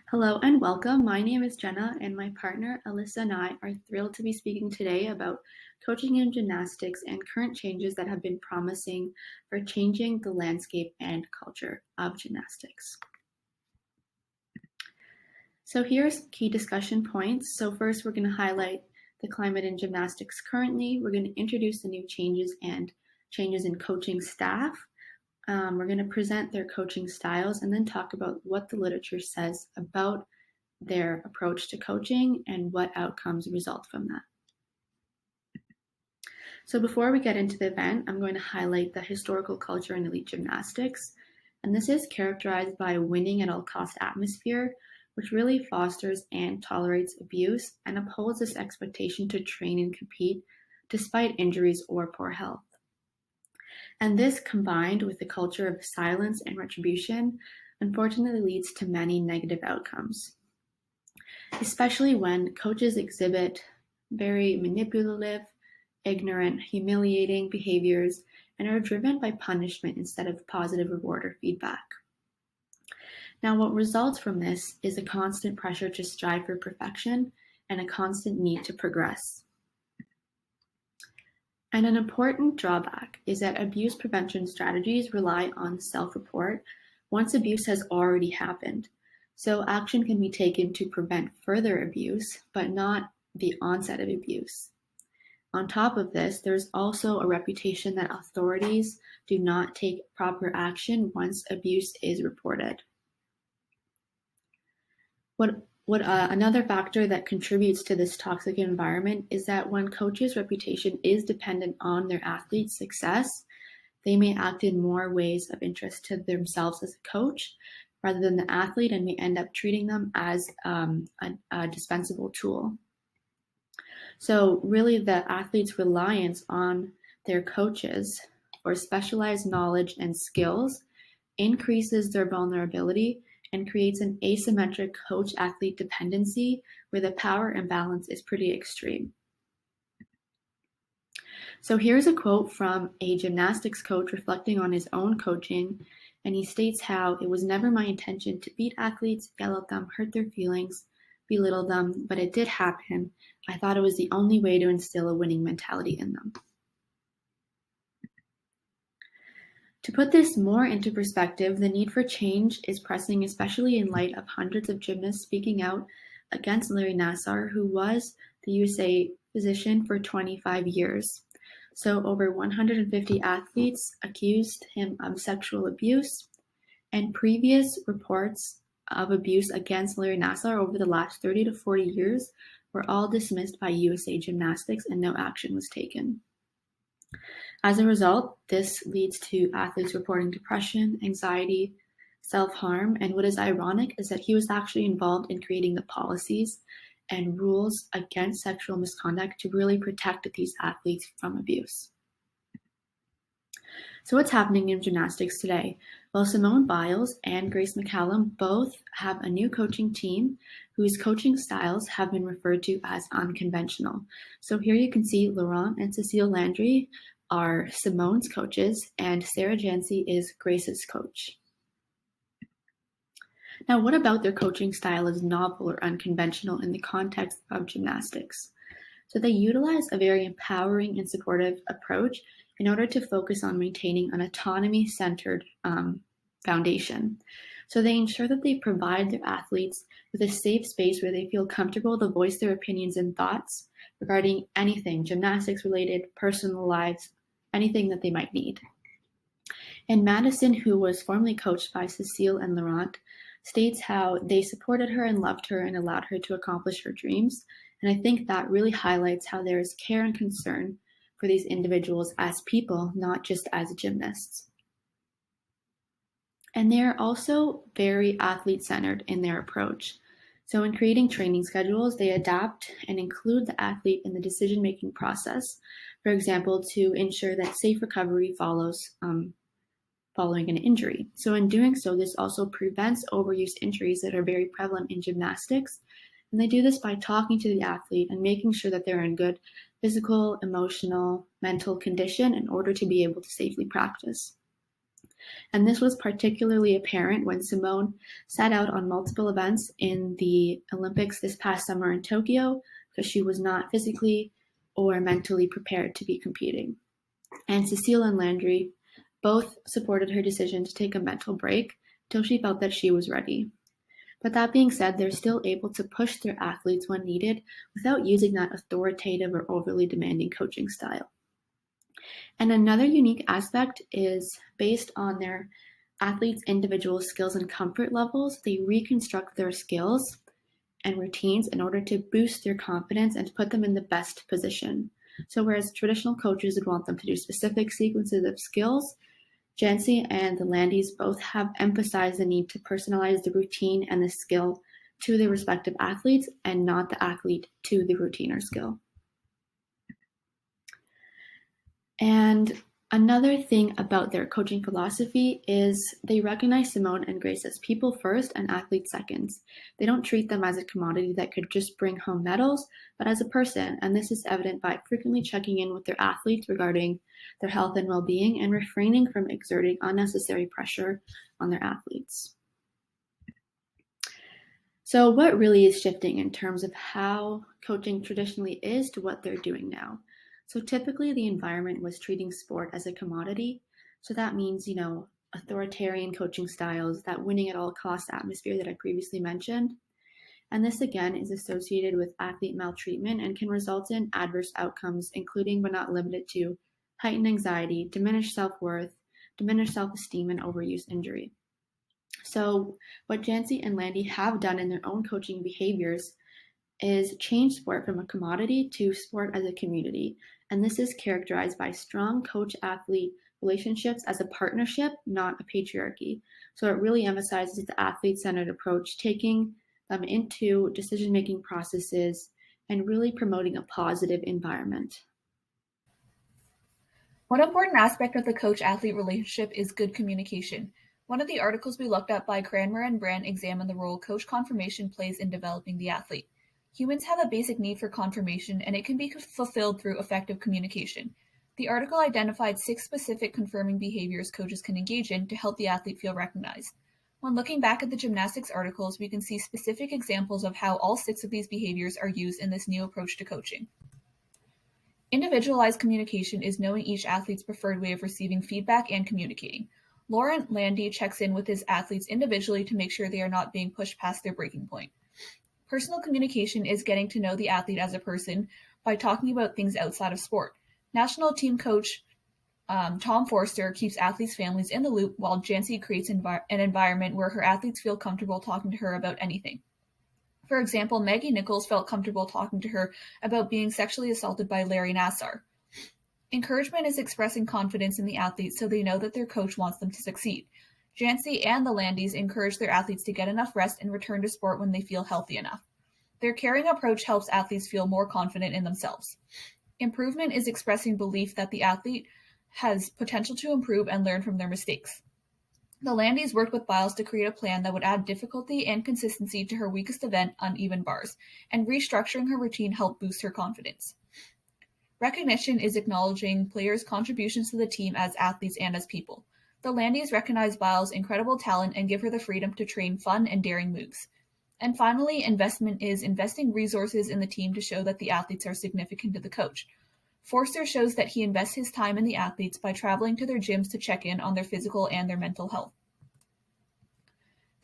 Hello and welcome. My name is Jenna, and my partner Alyssa and I are thrilled to be speaking today about coaching in gymnastics and current changes that have been promising for changing the landscape and culture of gymnastics. So here's key discussion points. So first, we're going to highlight the climate in gymnastics currently. We're going to introduce the new changes and changes in coaching staff. We're going to present their coaching styles and then talk about what the literature says about their approach to coaching and what outcomes result from that. So before we get into the event, I'm going to highlight the historical culture in elite gymnastics. And this is characterized by a winning at all cost atmosphere, which really fosters and tolerates abuse and upholds this expectation to train and compete despite injuries or poor health. And this, combined with the culture of silence and retribution, unfortunately leads to many negative outcomes, especially when coaches exhibit very manipulative, ignorant, humiliating behaviors and are driven by punishment instead of positive reward or feedback. Now, what results from this is a constant pressure to strive for perfection and a constant need to progress. And an important drawback is that abuse prevention strategies rely on self-report once abuse has already happened. So action can be taken to prevent further abuse, but not the onset of abuse. On top of this, there's also a reputation that authorities do not take proper action once abuse is reported. Another factor that contributes to this toxic environment is that when coaches' reputation is dependent on their athletes' success, they may act in more ways of interest to themselves as a coach rather than the athlete, and may end up treating them as a dispensable tool. So really, the athlete's reliance on their coaches for specialized knowledge and skills increases their vulnerability and creates an asymmetric coach-athlete dependency where the power imbalance is pretty extreme. So here's a quote from a gymnastics coach reflecting on his own coaching, and he states how it was never my intention to beat athletes, yell at them, hurt their feelings, belittle them, but it did happen. I thought it was the only way to instill a winning mentality in them. To put this more into perspective, the need for change is pressing, especially in light of hundreds of gymnasts speaking out against Larry Nassar, who was the USA physician for 25 years. So over 150 athletes accused him of sexual abuse, and previous reports of abuse against Larry Nassar over the last 30 to 40 years were all dismissed by USA Gymnastics and no action was taken. As a result, this leads to athletes reporting depression, anxiety, self-harm, and what is ironic is that he was actually involved in creating the policies and rules against sexual misconduct to really protect these athletes from abuse. So what's happening in gymnastics today? Well, Simone Biles and Grace McCallum both have a new coaching team whose coaching styles have been referred to as unconventional. So here you can see Laurent and Cecile Landry are Simone's coaches, and Sarah Jancy is Grace's coach. Now, what about their coaching style is novel or unconventional in the context of gymnastics? So they utilize a very empowering and supportive approach in order to focus on maintaining an autonomy-centered foundation. So they ensure that they provide their athletes with a safe space where they feel comfortable to voice their opinions and thoughts regarding anything gymnastics related, personal lives, anything that they might need. And Madison, who was formerly coached by Cecile and Laurent, states how they supported her and loved her and allowed her to accomplish her dreams. And I think that really highlights how there is care and concern for these individuals as people, not just as gymnasts. And they're also very athlete-centered in their approach. So in creating training schedules, they adapt and include the athlete in the decision-making process, for example, to ensure that safe recovery follows following an injury. So in doing so, this also prevents overuse injuries that are very prevalent in gymnastics. And they do this by talking to the athlete and making sure that they're in good physical, emotional, mental condition in order to be able to safely practice. And this was particularly apparent when Simone sat out on multiple events in the Olympics this past summer in Tokyo because she was not physically or mentally prepared to be competing. And Cecile and Landry both supported her decision to take a mental break until she felt that she was ready. But that being said, they're still able to push their athletes when needed without using that authoritative or overly demanding coaching style. And another unique aspect is based on their athletes' individual skills and comfort levels, they reconstruct their skills and routines in order to boost their confidence and to put them in the best position. So whereas traditional coaches would want them to do specific sequences of skills, Jancy and the Landys both have emphasized the need to personalize the routine and the skill to their respective athletes and not the athlete to the routine or skill. And another thing about their coaching philosophy is they recognize Simone and Grace as people first and athletes seconds. They don't treat them as a commodity that could just bring home medals, but as a person, and this is evident by frequently checking in with their athletes regarding their health and well-being and refraining from exerting unnecessary pressure on their athletes. So what really is shifting in terms of how coaching traditionally is to what they're doing now? So typically the environment was treating sport as a commodity. So that means, authoritarian coaching styles, that winning at all costs atmosphere that I previously mentioned. And this again is associated with athlete maltreatment and can result in adverse outcomes, including but not limited to heightened anxiety, diminished self-worth, diminished self-esteem, and overuse injury. So what Jancy and Landy have done in their own coaching behaviors is change sport from a commodity to sport as a community. And this is characterized by strong coach-athlete relationships as a partnership, not a patriarchy. So it really emphasizes the athlete-centered approach, taking them into decision-making processes and really promoting a positive environment. One important aspect of the coach-athlete relationship is good communication. One of the articles we looked at by Cranmer and Brandt examined the role coach confirmation plays in developing the athlete. Humans have a basic need for confirmation, and it can be fulfilled through effective communication. The article identified 6 specific confirming behaviors coaches can engage in to help the athlete feel recognized. When looking back at the gymnastics articles, we can see specific examples of how all 6 of these behaviors are used in this new approach to coaching. Individualized communication is knowing each athlete's preferred way of receiving feedback and communicating. Laurent Landy checks in with his athletes individually to make sure they are not being pushed past their breaking point. Personal communication is getting to know the athlete as a person by talking about things outside of sport. National team coach Tom Forster keeps athletes' families in the loop, while Jancy creates an environment where her athletes feel comfortable talking to her about anything. For example, Maggie Nichols felt comfortable talking to her about being sexually assaulted by Larry Nassar. Encouragement is expressing confidence in the athletes so they know that their coach wants them to succeed. Jancy and the Landys encourage their athletes to get enough rest and return to sport when they feel healthy enough. Their caring approach helps athletes feel more confident in themselves. Improvement is expressing belief that the athlete has potential to improve and learn from their mistakes. The Landys worked with Biles to create a plan that would add difficulty and consistency to her weakest event, uneven bars, and restructuring her routine helped boost her confidence. Recognition is acknowledging players' contributions to the team as athletes and as people. The Landys recognize Biles' incredible talent and give her the freedom to train fun and daring moves. And finally, investment is investing resources in the team to show that the athletes are significant to the coach. Forster shows that he invests his time in the athletes by traveling to their gyms to check in on their physical and their mental health.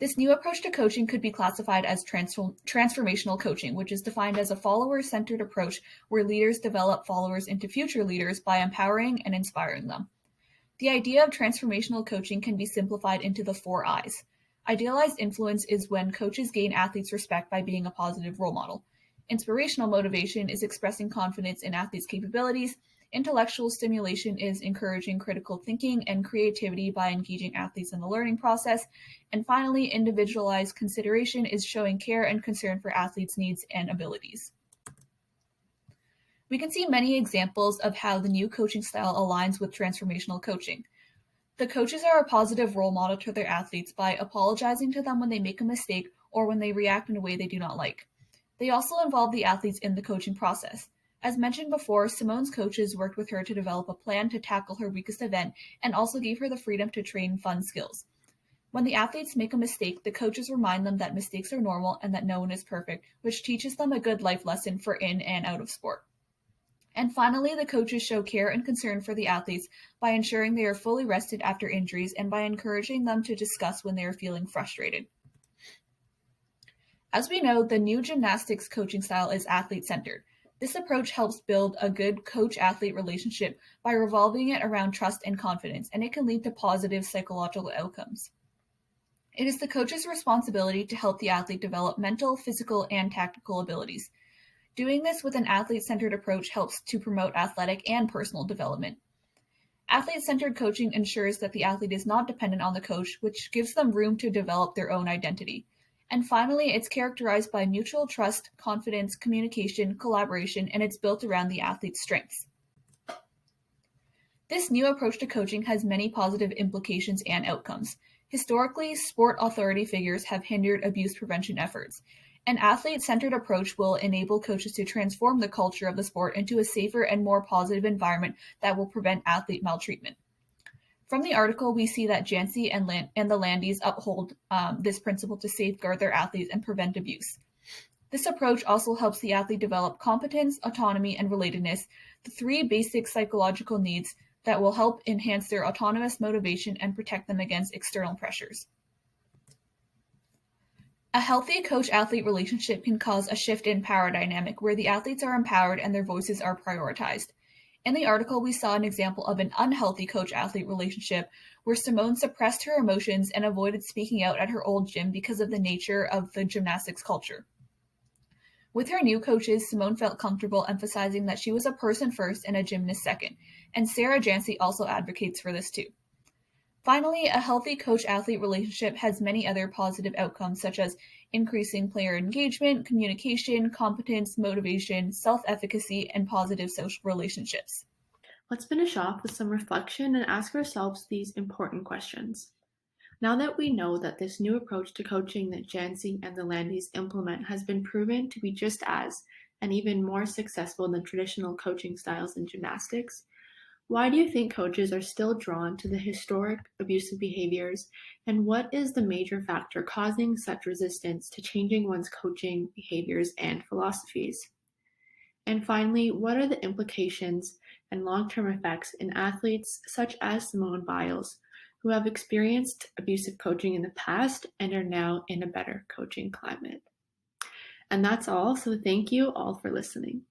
This new approach to coaching could be classified as transformational coaching, which is defined as a follower-centered approach where leaders develop followers into future leaders by empowering and inspiring them. The idea of transformational coaching can be simplified into the 4 I's. Idealized influence is when coaches gain athletes' respect by being a positive role model. Inspirational motivation is expressing confidence in athletes' capabilities. Intellectual stimulation is encouraging critical thinking and creativity by engaging athletes in the learning process. And finally, individualized consideration is showing care and concern for athletes' needs and abilities. We can see many examples of how the new coaching style aligns with transformational coaching. The coaches are a positive role model to their athletes by apologizing to them when they make a mistake or when they react in a way they do not like. They also involve the athletes in the coaching process. As mentioned before, Simone's coaches worked with her to develop a plan to tackle her weakest event and also gave her the freedom to train fun skills. When the athletes make a mistake, the coaches remind them that mistakes are normal and that no one is perfect, which teaches them a good life lesson for in and out of sport. And finally, the coaches show care and concern for the athletes by ensuring they are fully rested after injuries and by encouraging them to discuss when they are feeling frustrated. As we know, the new gymnastics coaching style is athlete-centered. This approach helps build a good coach-athlete relationship by revolving it around trust and confidence, and it can lead to positive psychological outcomes. It is the coach's responsibility to help the athlete develop mental, physical, and tactical abilities. Doing this with an athlete-centered approach helps to promote athletic and personal development. Athlete-centered coaching ensures that the athlete is not dependent on the coach, which gives them room to develop their own identity. And finally, it's characterized by mutual trust, confidence, communication, collaboration, and it's built around the athlete's strengths. This new approach to coaching has many positive implications and outcomes. Historically, sport authority figures have hindered abuse prevention efforts. An athlete-centered approach will enable coaches to transform the culture of the sport into a safer and more positive environment that will prevent athlete maltreatment. From the article, we see that Jancy and the Landys uphold this principle to safeguard their athletes and prevent abuse. This approach also helps the athlete develop competence, autonomy, and relatedness, the three basic psychological needs that will help enhance their autonomous motivation and protect them against external pressures. A healthy coach-athlete relationship can cause a shift in power dynamic where the athletes are empowered and their voices are prioritized. In the article, we saw an example of an unhealthy coach-athlete relationship where Simone suppressed her emotions and avoided speaking out at her old gym because of the nature of the gymnastics culture. With her new coaches, Simone felt comfortable emphasizing that she was a person first and a gymnast second, and Sarah Jancy also advocates for this too. Finally, a healthy coach-athlete relationship has many other positive outcomes such as increasing player engagement, communication, competence, motivation, self-efficacy, and positive social relationships. Let's finish off with some reflection and ask ourselves these important questions. Now that we know that this new approach to coaching that Jancy and the Landys implement has been proven to be just as and even more successful than traditional coaching styles in gymnastics, why do you think coaches are still drawn to the historic abusive behaviors, and what is the major factor causing such resistance to changing one's coaching behaviors and philosophies? And finally, what are the implications and long-term effects in athletes such as Simone Biles, who have experienced abusive coaching in the past and are now in a better coaching climate? And that's all, so thank you all for listening.